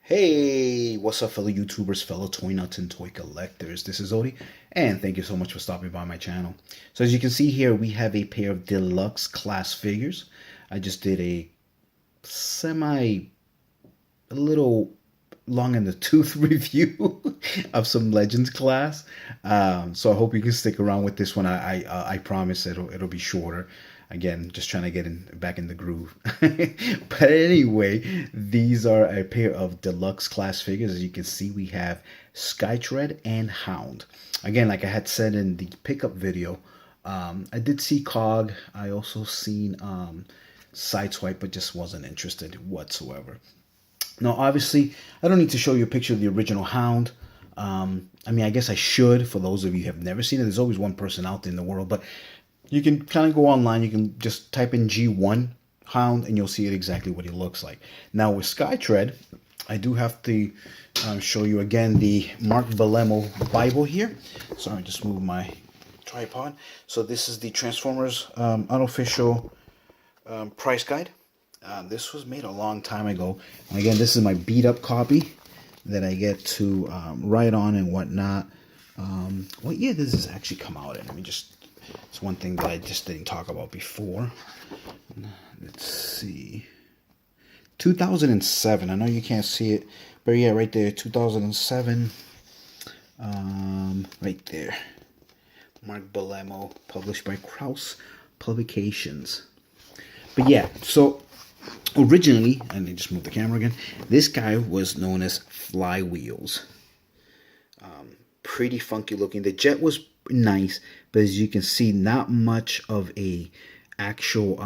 Hey, what's up, fellow YouTubers, fellow toy nuts, and toy collectors? This is Odie, and thank you so much for stopping by my channel. So as you can see here, we have a pair of deluxe class figures. I just did a a little long in the tooth review of some Legends class. So I hope you can stick around with this one. I promise it'll be shorter. Again, just trying to get back in the groove. But anyway, these are a pair of deluxe class figures. As you can see, we have Skytread and Hound. Again, like I had said in the pickup video, I did see Cog. I also seen Sideswipe, but just wasn't interested whatsoever. Now, obviously, I don't need to show you a picture of the original Hound. I mean, I guess I should. For those of you who have never seen it, there's always one person out there in the world, but you can kind of go online. You can just type in G1 Hound, and you'll see it exactly what he looks like. Now, with Skytread, I do have to show you again the Mark Belemo Bible here. Sorry, just move my tripod. So this is the Transformers unofficial price guide. This was made a long time ago. And again, this is my beat up copy that I get to write on and whatnot. What year does this actually come out in? Let me just, it's one thing that I just didn't talk about before. Let's see. 2007. I know you can't see it, but yeah, right there, 2007. Right there. Mark Belemo, published by Kraus Publications. But yeah, so originally, and I just moved the camera again, this guy was known as Flywheels. Pretty funky looking. The jet was nice, but as you can see, not much of a actual,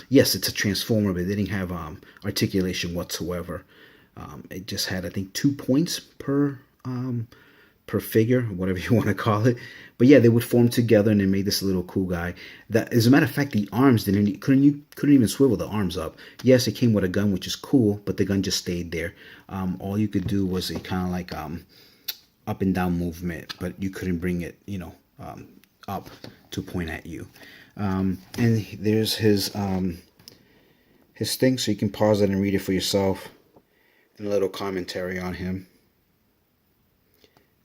yes, it's a transformer, but it didn't have articulation whatsoever. It just had, I think, 2 points per figure, whatever you want to call it. But yeah, they would form together, and they made this little cool guy. That, as a matter of fact, the arms couldn't even swivel the arms up. Yes, it came with a gun, which is cool, but the gun just stayed there. All you could do was a kind of like up and down movement, but you couldn't bring it, up to point at you. And there's his thing, so you can pause it and read it for yourself, and a little commentary on him.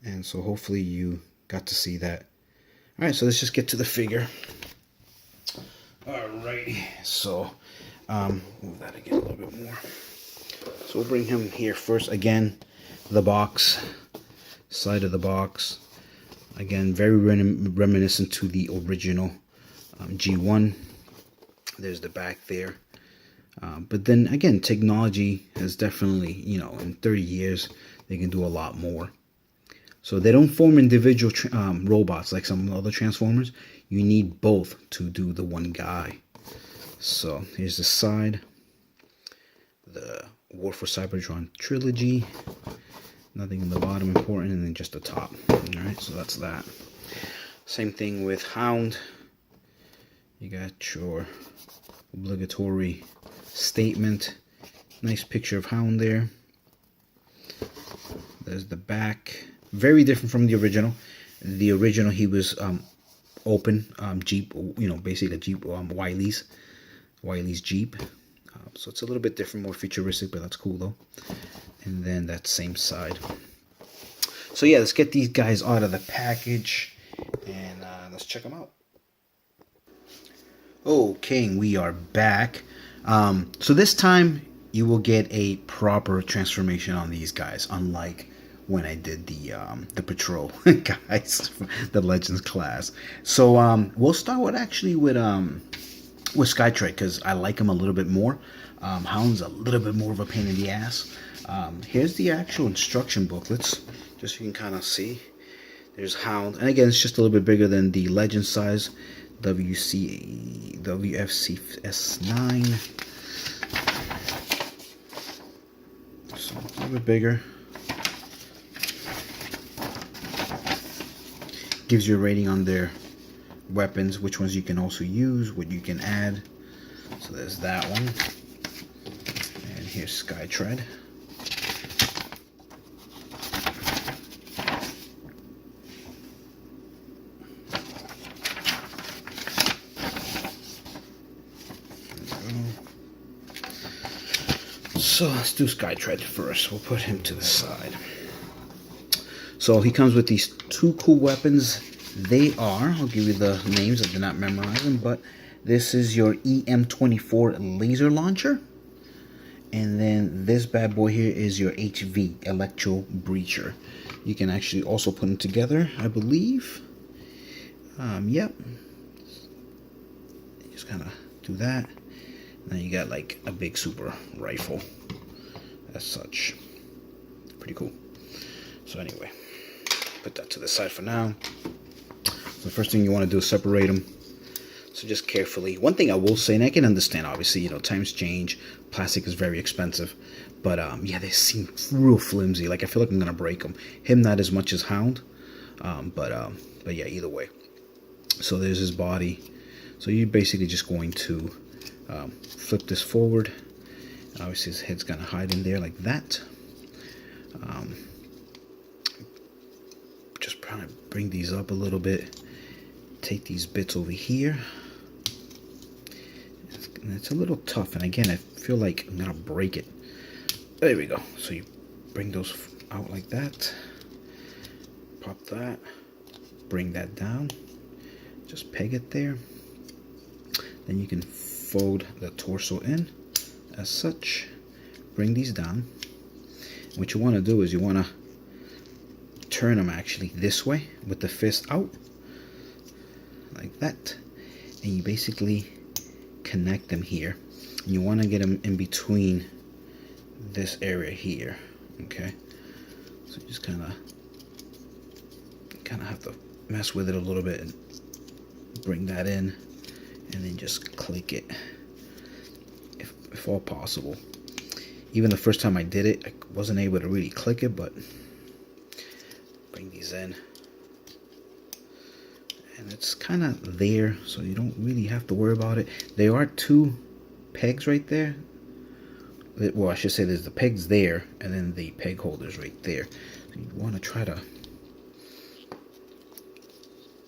And so hopefully you got to see that. All right, so let's just get to the figure. Alrighty, so move that again a little bit more. So we'll bring him here first. Again, the box, side of the box. Again, very reminiscent to the original G1. There's the back there. But then again, technology has definitely, in 30 years, they can do a lot more. So they don't form individual robots like some other Transformers. You need both to do the one guy. So here's the side. The War for Cybertron trilogy. Nothing in the bottom important, and then just the top. Alright, so that's that. Same thing with Hound. You got your obligatory statement. Nice picture of Hound there. There's the back. Very different from the original. The original, he was open Jeep, basically a Jeep, Wiley's Jeep. So it's a little bit different, more futuristic, but that's cool though. And then that same side. So yeah, let's get these guys out of the package and let's check them out. Okay, we are back. So this time you will get a proper transformation on these guys, unlike when I did the patrol guys, the Legends class. So we'll start with Skytread, because I like him a little bit more. Hound's a little bit more of a pain in the ass. Here's the actual instruction booklets, just so you can kind of see. There's Hound, and again, it's just a little bit bigger than the Legend size WFC S9. So a little bit bigger. Gives you a rating on their weapons, which ones you can also use, what you can add. So there's that one. And here's Skytread. So let's do Skytread first. We'll put him to the side. So he comes with these two cool weapons. They are, I'll give you the names, I did not memorize them, but this is your EM24 laser launcher. And then this bad boy here is your HV, Electro Breacher. You can actually also put them together, I believe. Yep. Just kind of do that. And then you got like a big super rifle as such. Pretty cool. So anyway, put that to the side for now. So the first thing you want to do is separate them. So just carefully. One thing I will say, and I can understand, obviously, you know, times change. Plastic is very expensive. But yeah, they seem real flimsy. Like I feel like I'm gonna break them. Him not as much as Hound. But yeah, either way. So there's his body. So you're basically just going to flip this forward. Obviously his head's gonna hide in there like that. Just trying to bring these up a little bit. Take these bits over here. It's a little tough, and again I feel like I'm gonna break it. There we go. So you bring those out like that. Pop that. Bring that down. Just peg it there. Then you can fold the torso in as such. Bring these down. What you want to do is you want to turn them actually this way with the fist out like that, and you basically connect them here. And you want to get them in between this area here. Okay, so you just kind of have to mess with it a little bit and bring that in, and then just click it if all possible. Even the first time I did it, I wasn't able to really click it, but bring these in. And it's kind of there, so you don't really have to worry about it. There are two pegs right there. Well, I should say there's the pegs there, and then the peg holders right there. So you want to try to...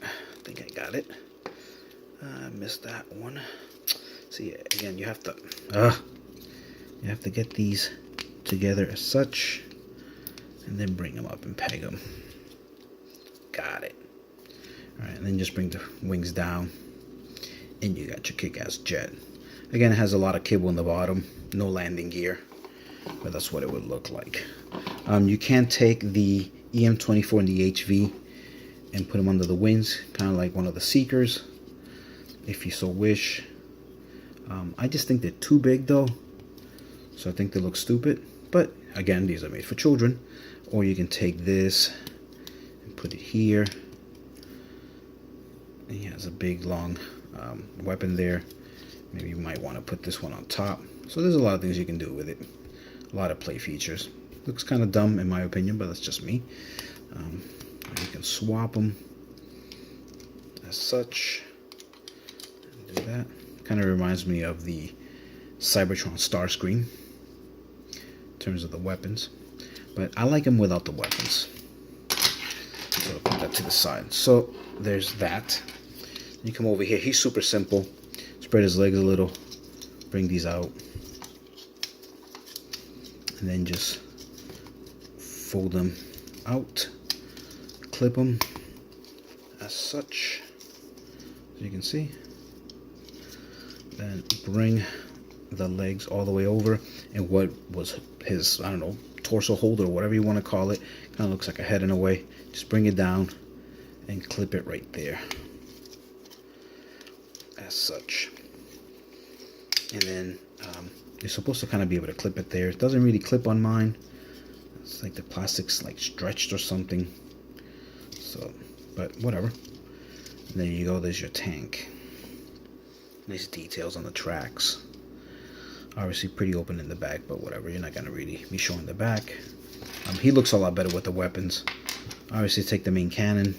I think I got it. I missed that one. See, again, you have to get these together as such, and then bring them up and peg them. Got it. Alright, and then just bring the wings down, and you got your kick-ass jet. Again, it has a lot of kibble in the bottom, no landing gear, but that's what it would look like. You can take the EM24 and the HV and put them under the wings, kind of like one of the Seekers, if you so wish. I just think they're too big though, so I think they look stupid. But again, these are made for children. Or you can take this and put it here. And he has a big long weapon there. Maybe you might want to put this one on top. So there's a lot of things you can do with it. A lot of play features. Looks kind of dumb in my opinion, but that's just me. You can swap them as such. Do that. Kind of reminds me of the Cybertron Starscream in terms of the weapons, but I like them without the weapons. So I'll put that to the side. So there's that. You come over here. He's super simple. Spread his legs a little. Bring these out, and then just fold them out. Clip them as such, as you can see. Then bring the legs all the way over, and what was his, I don't know, torso holder or whatever you want to call it, kind of looks like a head in a way. Just bring it down and clip it right there as such. And then you're supposed to kind of be able to clip it there. It doesn't really clip on mine. It's like the plastic's like stretched or something. So, but whatever. And there you go. There's your tank. Nice details on the tracks. Obviously pretty open in the back, but whatever. You're not going to really be showing the back. He looks a lot better with the weapons. Obviously take the main cannon,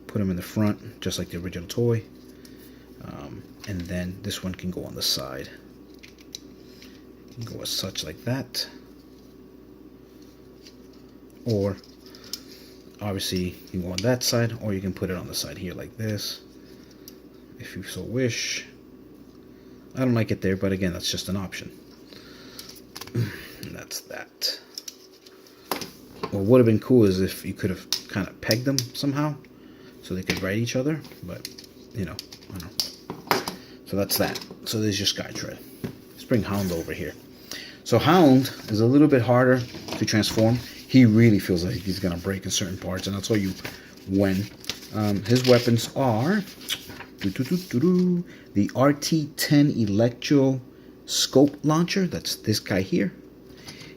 put him in the front, just like the original toy. And then this one can go on the side. You can go as such like that. Or, obviously, you can go on that side, or you can put it on the side here like this, if you so wish. I don't like it there, but again, that's just an option. And that's that. What would have been cool is if you could have kind of pegged them somehow so they could ride each other, but you know, I don't know. So that's that. So there's your Skytread. Let's bring Hound over here. So Hound is a little bit harder to transform. He really feels like he's gonna break in certain parts, and I'll tell you when. His weapons are the RT-10 Electro Scope Launcher. That's this guy here.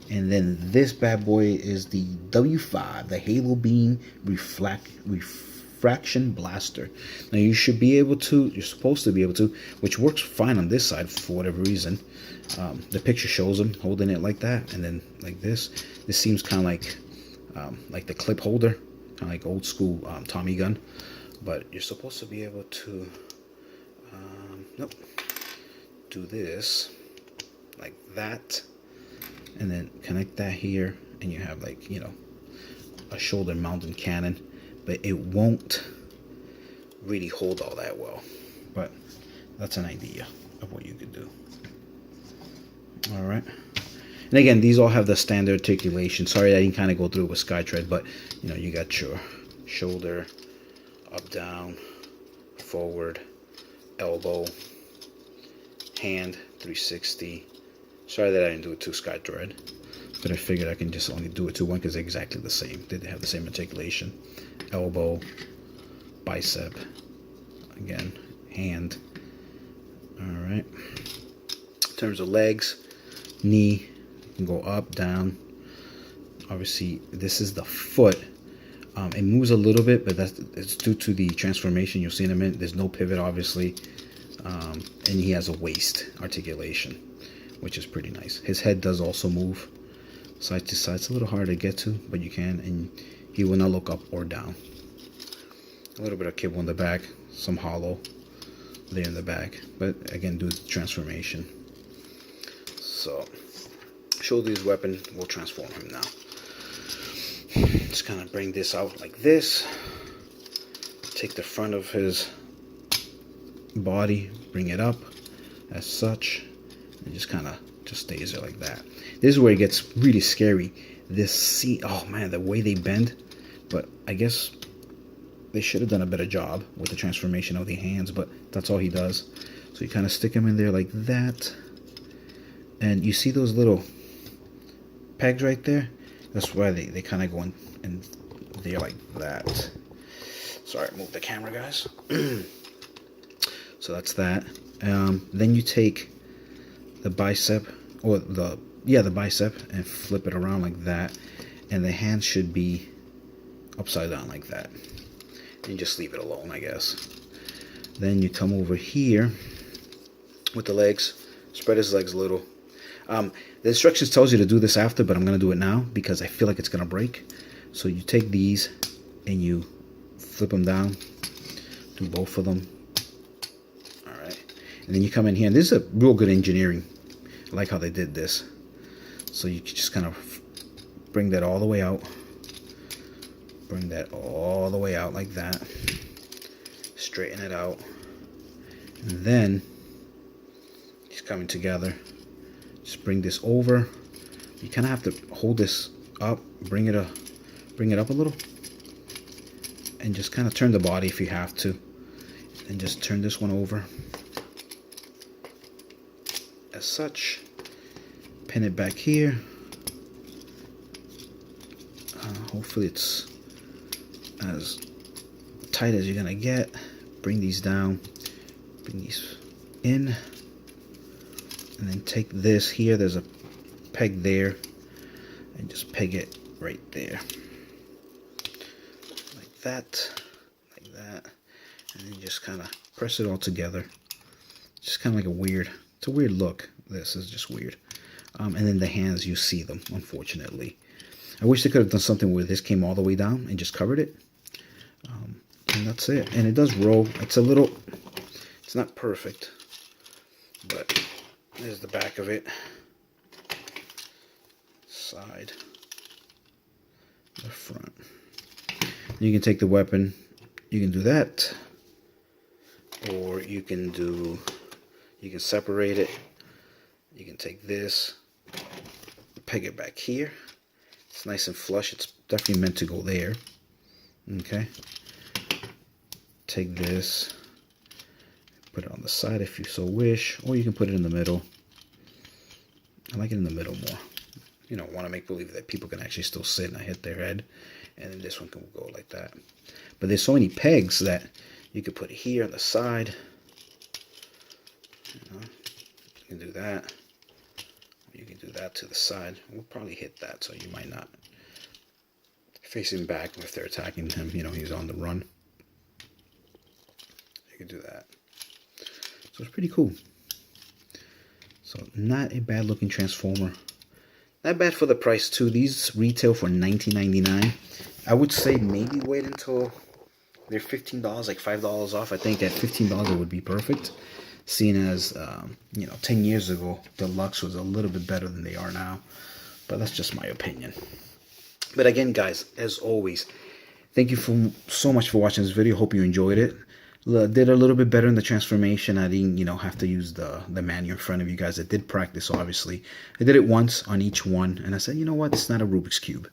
And then this bad boy is the W5, the Halo Beam Refraction Blaster. Now you should be able to, you're supposed to be able to, which works fine on this side for whatever reason. The picture shows him holding it like that, and then like this. This seems kind of like the clip holder, kind of like old school Tommy gun. But you're supposed to be able to, nope, do this like that. And then connect that here, and you have, like, you know, a shoulder mounted cannon, but it won't really hold all that well. But that's an idea of what you could do. All right. And again, these all have the standard articulation. Sorry, I didn't kind of go through it with Skytread, but you know, you got your shoulder, up, down, forward, elbow, hand, 360. Sorry that I didn't do it to Skytread, but I figured I can just only do it to one because they're exactly the same. They have the same articulation. Elbow, bicep, again, hand. Alright. In terms of legs, knee, you can go up, down. Obviously, this is the foot. It moves a little bit, but it's due to the transformation. You'll see in a minute. There's no pivot, obviously. And he has a waist articulation, which is pretty nice. His head does also move side to side. It's a little hard to get to, but you can, and he will not look up or down. A little bit of kibble in the back, some hollow there in the back, but again, due to the transformation. So, show his weapon, we'll transform him now. Just kind of bring this out like this. Take the front of his body, bring it up as such. It just kind of just stays there like that. This is where it gets really scary. Oh man, the way they bend. But I guess they should have done a better job with the transformation of the hands, but that's all he does. So you kind of stick him in there like that. And you see those little pegs right there? That's why they kind of go in there like that. Sorry, move the camera, guys. So that's that. Then you take the bicep, or the bicep, and flip it around like that, and the hand should be upside down like that, and just leave it alone, I guess. Then you come over here with the legs, spread his legs a little. The instructions tells you to do this after, but I'm going to do it now because I feel like it's going to break. So you take these and you flip them down, do both of them. Alright, and then you come in here, and this is a real good engineering. I like how they did this. So you just kind of bring that all the way out. Bring that all the way out like that. Straighten it out. And then it's coming together. Just bring this over. You kind of have to hold this up, bring it up a little, and just kind of turn the body if you have to, and just turn this one over as such. Pin it back here. Hopefully it's as tight as you're gonna get. Bring these down, bring these in, and then take this here. There's a peg there, and just peg it right there, like that, and then just kind of press it all together. Just kind of like it's a weird look. This is just weird. And then the hands, you see them, unfortunately. I wish they could have done something where this came all the way down and just covered it. And that's it. And it does roll. It's not perfect, but there's the back of it. Side, the front. You can take the weapon. You can do that, or you can separate it. You can take this, peg it back here. It's nice and flush. It's definitely meant to go there. Okay. Take this, put it on the side if you so wish, or you can put it in the middle. I like it in the middle more. You know, want to make believe that people can actually still sit and not hit their head. And then this one can go like that. But there's so many pegs that you could put it here on the side. You know, you can do that. You can do that to the side. We'll probably hit that, so you might not. Facing back if they're attacking him, you know, he's on the run. You can do that. So it's pretty cool. So not a bad looking Transformer. Not bad for the price too. These retail for $19.99. I would say maybe wait until they're $15, like $5 off. I think at $15 it would be perfect. Seeing as, you know, 10 years ago, Deluxe was a little bit better than they are now. But that's just my opinion. But again, guys, as always, thank you so much for watching this video. Hope you enjoyed it. Did a little bit better in the transformation. I didn't, you know, have to use the manual in front of you guys. I did practice, obviously. I did it once on each one, and I said, you know what? It's not a Rubik's Cube.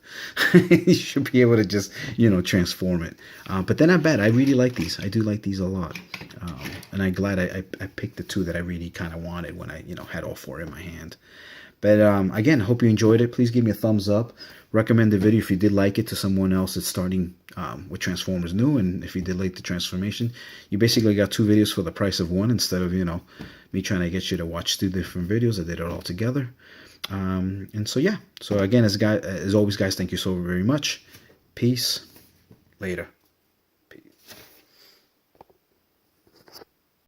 You should be able to just, you know, transform it. But they're not bad. I really like these. I do like these a lot. And I'm glad I picked the two that I really kind of wanted when I, you know, had all four in my hand. But again, hope you enjoyed it. Please give me a thumbs up. Recommend the video if you did like it to someone else that's starting with Transformers new. And if you did like the transformation, you basically got two videos for the price of one instead of, you know, me trying to get you to watch two different videos. I did it all together. And so, yeah. So again, as always, guys, thank you so very much. Peace. Later.